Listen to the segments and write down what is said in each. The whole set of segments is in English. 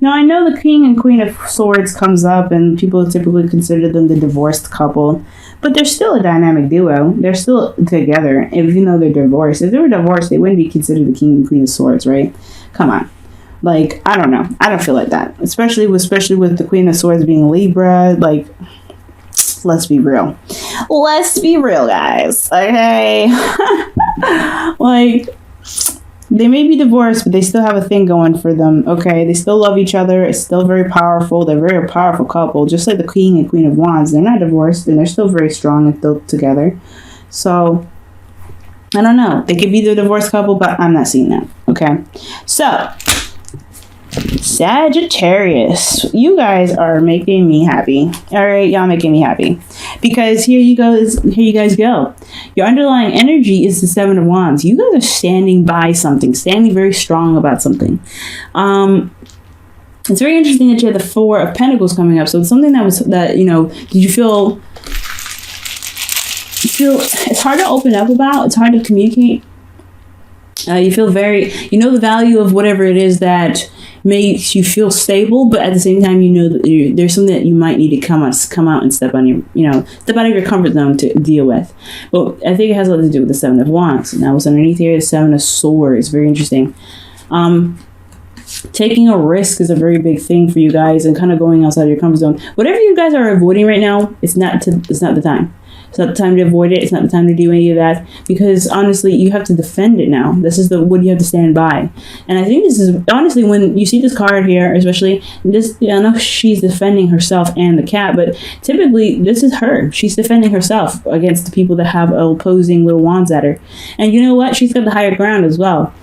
Now, I know the King and Queen of Swords comes up, and people typically consider them the divorced couple, but they're still a dynamic duo. They're still together, even though they're divorced. If they were divorced, they wouldn't be considered the King and Queen of Swords, right? Come on. Like, I don't know. I don't feel like that. Especially with the Queen of Swords being Libra. Like, let's be real. Let's be real, guys. Okay? Like, they may be divorced, but they still have a thing going for them, okay? They still love each other. It's still very powerful. They're a very powerful couple. Just like the King and Queen of Wands. They're not divorced, and they're still very strong and still together. So, I don't know. They could be the divorced couple, but I'm not seeing that, okay? So, Sagittarius, you guys are making me happy. All right, y'all making me happy, because here you guys go. Your underlying energy is the Seven of Wands. You guys are standing by something, standing very strong about something. It's very interesting that you have the Four of Pentacles coming up. So it's something did you feel it's hard to open up about, it's hard to communicate. You feel the value of whatever it is that makes you feel stable, but at the same time, that there's something that you might need to come out and step out of your comfort zone to deal with. But I think it has a lot to do with the Seven of Wands. Now, what's underneath here is Seven of Swords. Very interesting. Taking a risk is a very big thing for you guys, and kind of going outside of your comfort zone. Whatever you guys are avoiding right now, it's not the time. It's not the time to avoid it. It's not the time to do any of that, because honestly, you have to defend it now. This is what you have to stand by. And I think this is, honestly, when you see this card here, especially this, I know she's defending herself and the cat, but typically this is her. She's defending herself against the people that have opposing little wands at her. And you know what? She's got the higher ground as well.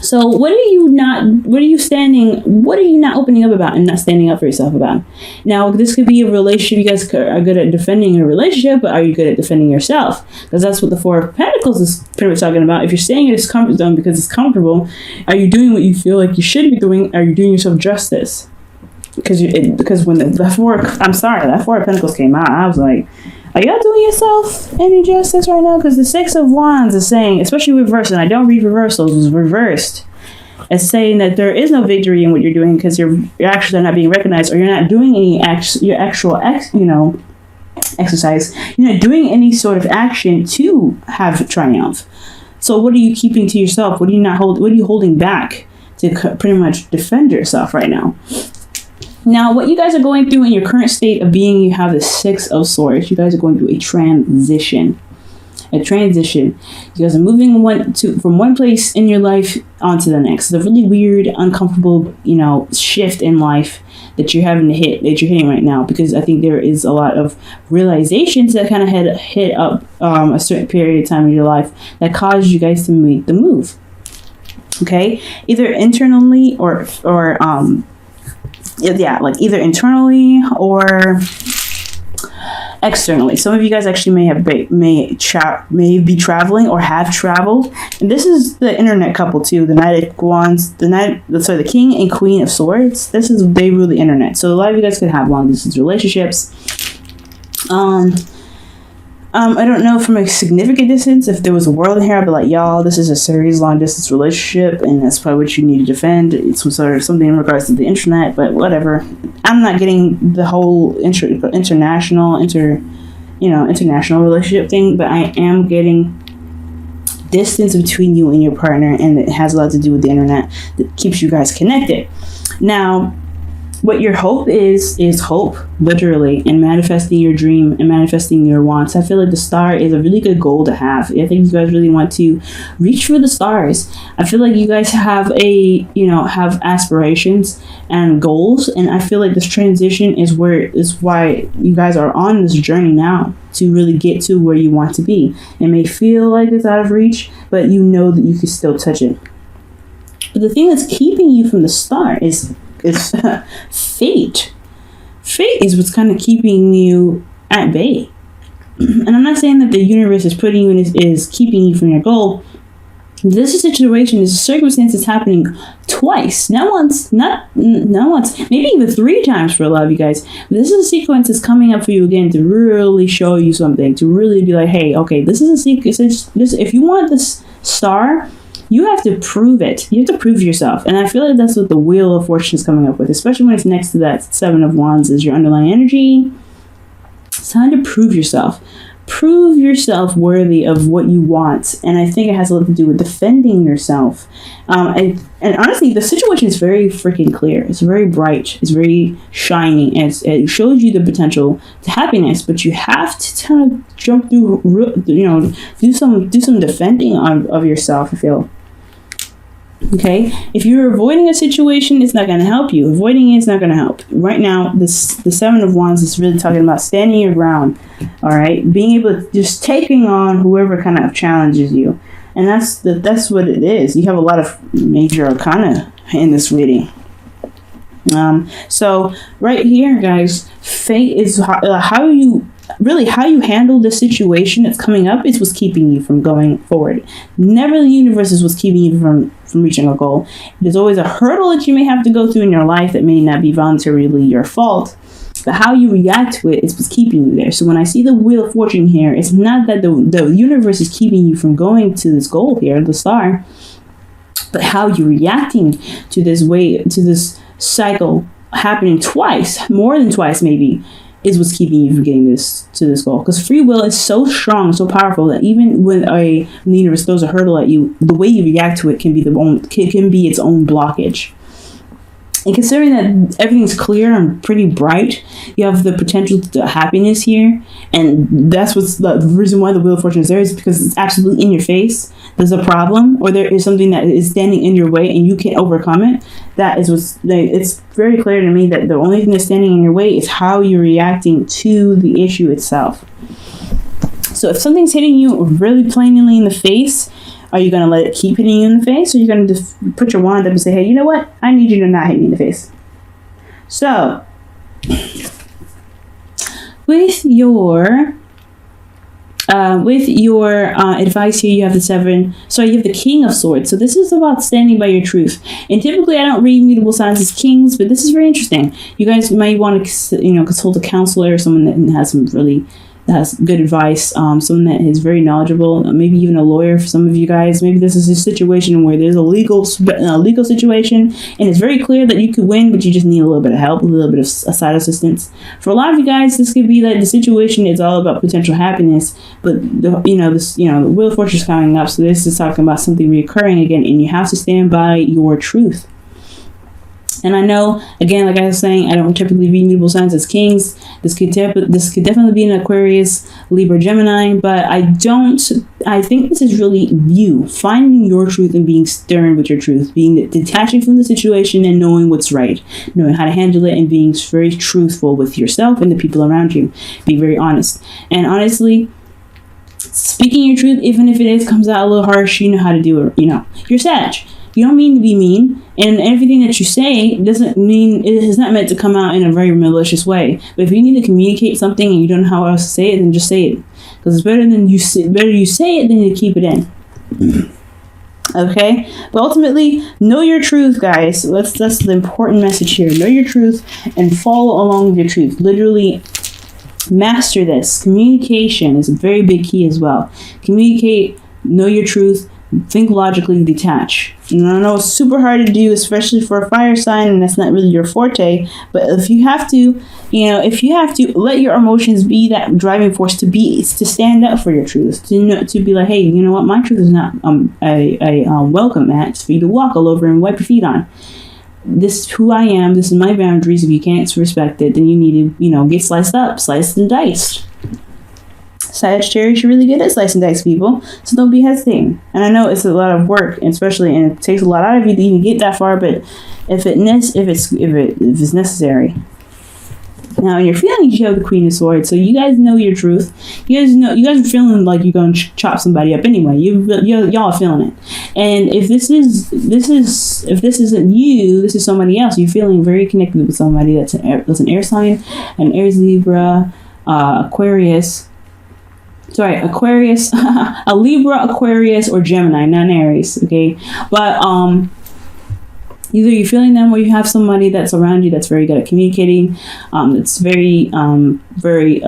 So what are you not opening up about and not standing up for yourself about? Now, this could be a relationship. You guys are good at defending a relationship, but are you good at defending yourself? Because that's what the Four of Pentacles is pretty much talking about. If you're staying in this comfort zone because it's comfortable, are you doing what you feel like you should be doing? Are you doing yourself justice? Because when that Four of Pentacles came out, I was like, are y'all doing yourself any justice right now? Because the Six of Wands is saying, especially reversed, and I don't read reversals, it's reversed. It's saying that there is no victory in what you're doing because your actions are not being recognized, or you're not doing any exercise. You're not doing any sort of action to have triumph. So what are you keeping to yourself? What are you holding back to pretty much defend yourself right now? Now, what you guys are going through in your current state of being, you have the Six of Swords. You guys are going through a transition. You guys are moving from one place in your life onto the next. It's a really weird, uncomfortable, shift in life that you're hitting right now, because I think there is a lot of realizations that kind of hit up a certain period of time in your life that caused you guys to make the move. Okay, either internally or either internally or externally. Some of you guys actually may be traveling or have traveled. And this is the internet couple too. The Knight of Wands, the King and Queen of Swords. They rule the internet. So a lot of you guys could have long distance relationships. I don't know from a significant distance. If there was a world in here, I'd be like, y'all, this is a serious long distance relationship, and that's probably what you need to defend. It's something in regards to the internet, but whatever. I'm not getting the whole international relationship thing, but I am getting distance between you and your partner, and it has a lot to do with the internet that keeps you guys connected. Now, what your hope is hope, literally, and manifesting your dream and manifesting your wants. I feel like the star is a really good goal to have. I think you guys really want to reach for the stars. I feel like you guys have have aspirations and goals, and I feel like this transition is why you guys are on this journey now to really get to where you want to be. It may feel like it's out of reach, but you know that you can still touch it. But the thing that's keeping you from the star is fate. Fate is what's kind of keeping you at bay. And I'm not saying that the universe is putting you in is keeping you from your goal. This is a situation, this is a circumstance that's happening twice. Not once, maybe even 3 times for a lot of you guys. This is a sequence that's coming up for you again to really show you something, to really be like, hey, okay, this is a sequence. If you want this star, You have to prove it. You have to prove yourself. And I feel like that's what the Wheel of Fortune is coming up with, especially when it's next to that Seven of Wands is your underlying energy. It's time to prove yourself. Prove yourself worthy of what you want. And I think it has a lot to do with defending yourself. And honestly, the situation is very freaking clear. It's very bright. It's very shiny. And it shows you the potential to happiness. But you have to kind of jump through, do some defending of yourself, I feel. Okay, if you're avoiding a situation, it's not going to help you. Avoiding it is not going to help. Right now, the Seven of Wands is really talking about standing your ground. All right, being able to just taking on whoever kind of challenges you, and that's what it is. You have a lot of major arcana in this reading. So right here, guys, fate is how you handle the situation that's coming up is what's keeping you from going forward. Never the universe is what's keeping you from reaching a goal. There's always a hurdle that you may have to go through in your life that may not be voluntarily your fault, but how you react to it is what's keeping you there. So when I see the Wheel of Fortune here, it's not that the universe is keeping you from going to this goal here, the star, but how you're reacting to this cycle happening twice, more than twice maybe, is what's keeping you from getting to this goal. Because free will is so strong, so powerful that even when the universe throws a hurdle at you, the way you react to it can be its own blockage. And considering that everything's clear and pretty bright, you have the potential to happiness here. And that's what's the reason why the Wheel of Fortune is there, is because it's absolutely in your face. There's a problem, or there is something that is standing in your way and you can't overcome it. That is it's very clear to me that the only thing that's standing in your way is how you're reacting to the issue itself. So if something's hitting you really plainly in the face, are you going to let it keep hitting you in the face? Or are you going to just put your wand up and say, hey, you know what? I need you to not hit me in the face. So, with your advice here, you have you have the King of Swords. So this is about standing by your truth. And typically I don't read mutable signs as kings, but this is very interesting. You guys might want to, consult a counselor or someone that has good advice, someone that is very knowledgeable, maybe even a lawyer for some of you guys. Maybe this is a situation where there's a legal situation and it's very clear that you could win, but you just need a little bit of help, a little bit of a side assistance. For a lot of you guys, this could be that the situation is all about potential happiness, but the Wheel of Fortune is coming up, so this is talking about something reoccurring again, and you have to stand by your truth. And I know, again, like I was saying, I don't typically read mutable signs as kings. This could definitely be an Aquarius, Libra, Gemini, but I think this is really you finding your truth and being stern with your truth, being detaching from the situation and knowing what's right, knowing how to handle it, and being very truthful with yourself and the people around you. Be very honest. And honestly, speaking your truth, even if comes out a little harsh, you know how to do it. You're Sag. You don't mean to be mean, and everything that you say doesn't mean it is not meant to come out in a very malicious way. But if you need to communicate something and you don't know how else to say it, then just say it, because it's better you say it than you keep it in. Okay, but ultimately, know your truth, guys. That's the important message here. Know your truth and follow along with your truth. Literally, master this. Communication is a very big key as well. Communicate. Know your truth. Think logically, detach. And I know it's super hard to do, especially for a fire sign, and that's not really your forte. But if you have to, let your emotions be that driving force to stand up for your truth, to be like, hey, you know what, my truth is not a welcome mat for you to walk all over and wipe your feet on. This is who I am. This is my boundaries. If you can't respect it, then you need to, get sliced and diced. Sagittarius, you're really good at slice and dice people, so don't be hesitating. And I know it's a lot of work, and it takes a lot out of you to even get that far. But if it's necessary. Now, in your feelings, you have the Queen of Swords, so you guys know your truth. You guys are feeling like you're going to chop somebody up anyway. Y'all are feeling it. And if this isn't you, this is somebody else. You're feeling very connected with somebody that's an air sign, an Aries, Libra, Aquarius. Sorry, Aquarius, a Libra, Aquarius, or Gemini, not Aries, okay? But Either you're feeling them, or you have somebody that's around you that's very good at communicating. That's very, probably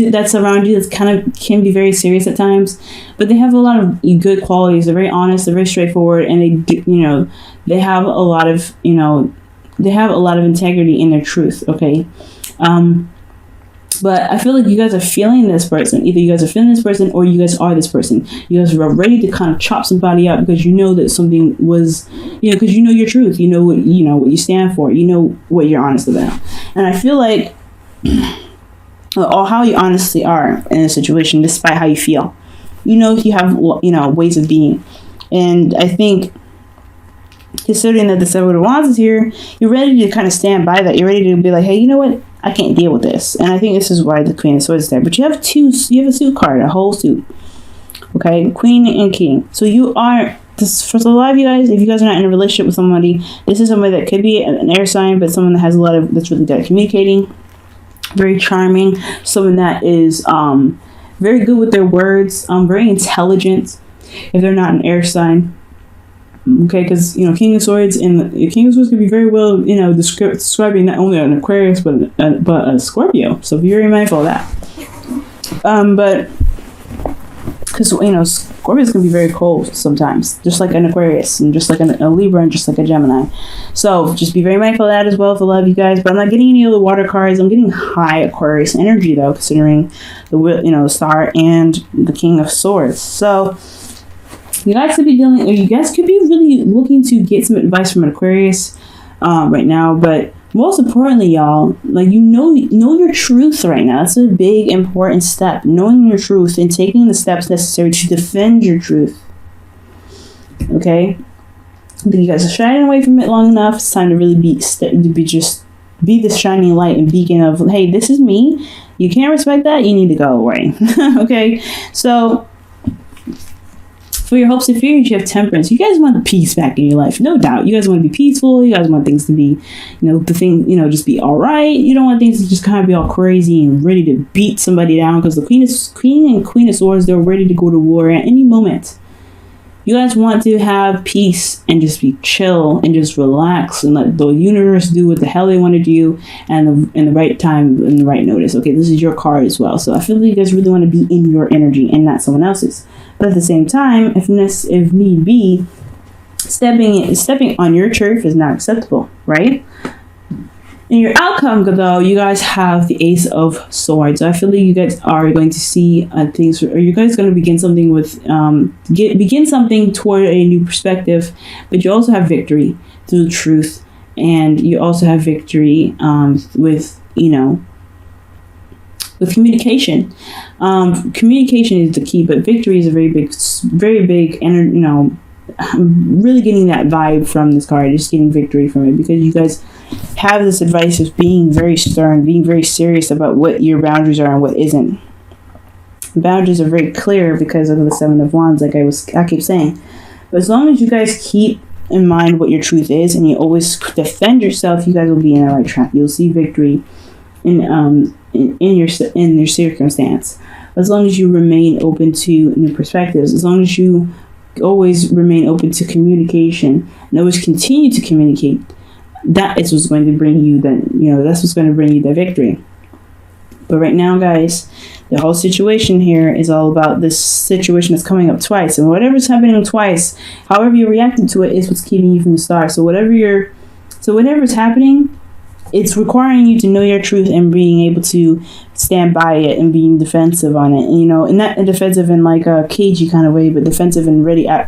that's around you. That's kind of can be very serious at times, but they have a lot of good qualities. They're very honest. They're very straightforward, and they do, they have a lot of, they have a lot of integrity in their truth. Okay. But I feel like you guys are feeling this person. Either you guys are feeling this person, or you guys are this person. You guys are ready to kind of chop somebody up because you know that something was, because you know your truth. You know what you stand for. You know what you're honest about. And I feel like, or how you honestly are in a situation, despite how you feel. If you have, ways of being. And I think, considering that the Seven of Wands is here, you're ready to kind of stand by that. You're ready to be like, hey, you know what? I can't deal with this. And I think this is why the Queen of Swords is there. But you have a suit card, a whole suit. Okay? Queen and King. So you are, for a lot of you guys, if you guys are not in a relationship with somebody, this is somebody that could be an air sign, but someone that has that's really good at communicating. Very charming. Someone that is very good with their words. Very intelligent. If they're not an air sign. Okay, because King of Swords and King of Swords could be very well describing not only an Aquarius but a Scorpio. So be very mindful of that. But because Scorpios can be very cold sometimes, just like an Aquarius and just like a Libra and just like a Gemini. So just be very mindful of that as well. If I love you guys, but I'm not getting any of the water cards. I'm getting high Aquarius energy though, considering the Star and the King of Swords. So. You guys could be really looking to get some advice from an Aquarius right now, but most importantly, y'all, like know your truth right now. That's a big important step. Knowing your truth and taking the steps necessary to defend your truth. Okay, but you guys are shying away from it long enough. It's time to really be this shining light and beacon of, hey, this is me. You can't respect that. You need to go away. Okay, so. For your hopes and fears, you have Temperance. You guys want the peace back in your life, no doubt. You guys want to be peaceful. You guys want things to be, just be all right. You don't want things to just kind of be all crazy and ready to beat somebody down, because the Queen and Queen of Swords, they're ready to go to war at any moment. You guys want to have peace and just be chill and just relax and let the universe do what the hell they want to do and in the right time and the right notice. Okay, this is your card as well. So I feel like you guys really want to be in your energy and not someone else's. But at the same time, if need be, stepping on your turf is not acceptable, right? In your outcome, though, you guys have the Ace of Swords. I feel like you guys are going to see things, or you guys going to begin something with, begin something toward a new perspective. But you also have victory through truth, and you also have victory with communication. Communication is the key, but victory is a very big, and really getting that vibe from this card, just getting victory from it, because you guys have this advice of being very stern, being very serious about what your boundaries are and what isn't. The boundaries are very clear because of the Seven of Wands, like I keep saying. But as long as you guys keep in mind what your truth is and you always defend yourself, you guys will be in the right track. You'll see victory in your circumstance. As long as you remain open to new perspectives, as long as you always remain open to communication and always continue to communicate, that is what's going to bring you that's what's going to bring you the victory. But right now, guys, the whole situation here is all about this situation that's coming up twice, and whatever's happening twice, however you're reacting to it is what's keeping you from the start. So whatever's happening, it's requiring you to know your truth and being able to stand by it and being defensive on it. And not defensive in like a cagey kind of way, but defensive and ready to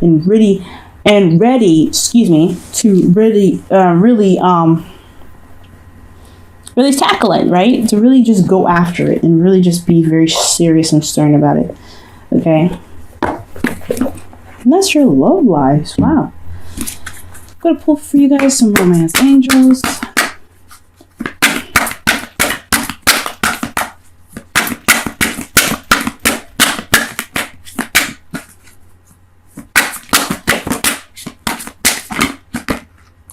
really tackle it, right? To really just go after it and really just be very serious and stern about it. Okay? And that's your love lives. Wow. I'm gonna pull for you guys some romance angels.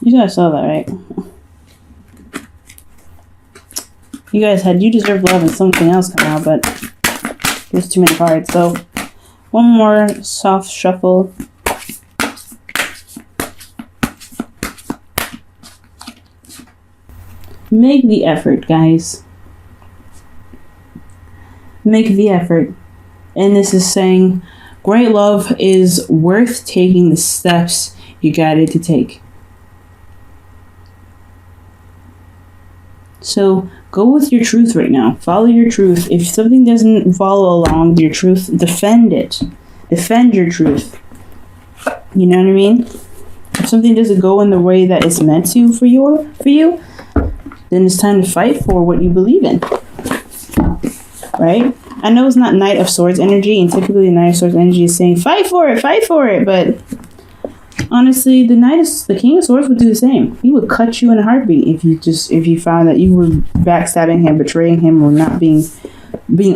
You guys saw that, right? You deserve love and something else come out, but there's too many cards. So one more soft shuffle. Make the effort, guys. Make the effort. And this is saying, great love is worth taking the steps you guided to take. So go with your truth right now. Follow your truth. If something doesn't follow along with your truth, defend it. Defend your truth. You know what I mean? If something doesn't go in the way that it's meant to for you, then it's time to fight for what you believe in. Right? I know it's not Knight of Swords energy, and typically the Knight of Swords energy is saying fight for it, but honestly, the King of Swords would do the same. He would cut you in a heartbeat if you found that you were backstabbing him, betraying him, or not being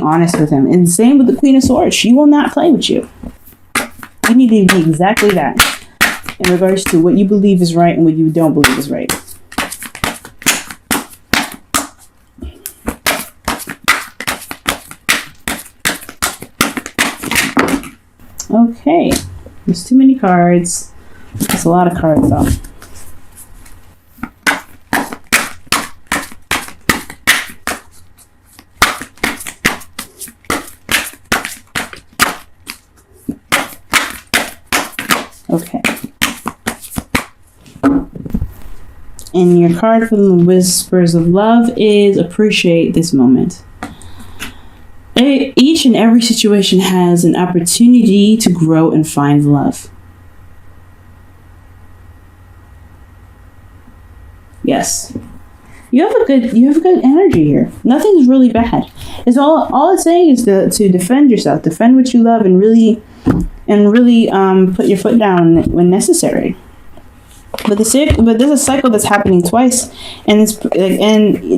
honest with him. And same with the Queen of Swords. She will not play with you. You need to be exactly that in regards to what you believe is right and what you don't believe is right. Okay, there's too many cards. There's a lot of cards though. Okay. And your card from the Whispers of Love is appreciate this moment. Each and every situation has an opportunity to grow and find love. Yes. You have a good energy here. Nothing's really bad. It's all it's saying is to defend yourself, defend what you love, and really put your foot down when necessary. But there's a cycle that's happening twice, and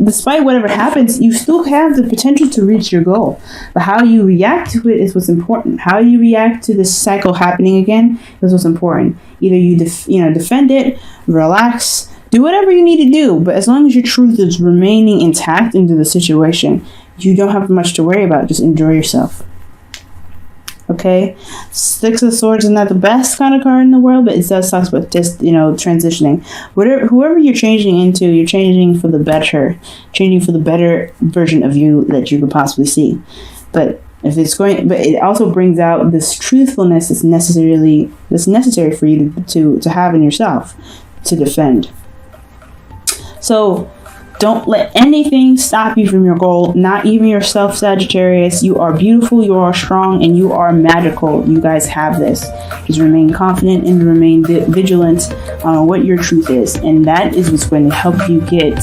despite whatever happens, you still have the potential to reach your goal. But how you react to it is what's important. How you react to this cycle happening again is what's important. Either you defend it, relax, do whatever you need to do. But as long as your truth is remaining intact into the situation, you don't have much to worry about. Just enjoy yourself. Okay, Six of Swords is not the best kind of card in the world, but it does talk about just transitioning. Whoever you're changing into, you're changing for the better, changing for the better version of you that you could possibly see. But it also brings out this truthfulness that's necessary for you to have in yourself to defend. So don't let anything stop you from your goal, not even yourself, Sagittarius. You are beautiful, you are strong, and you are magical. You guys have this. Just remain confident and remain vigilant on what your truth is. And that is what's going to help you get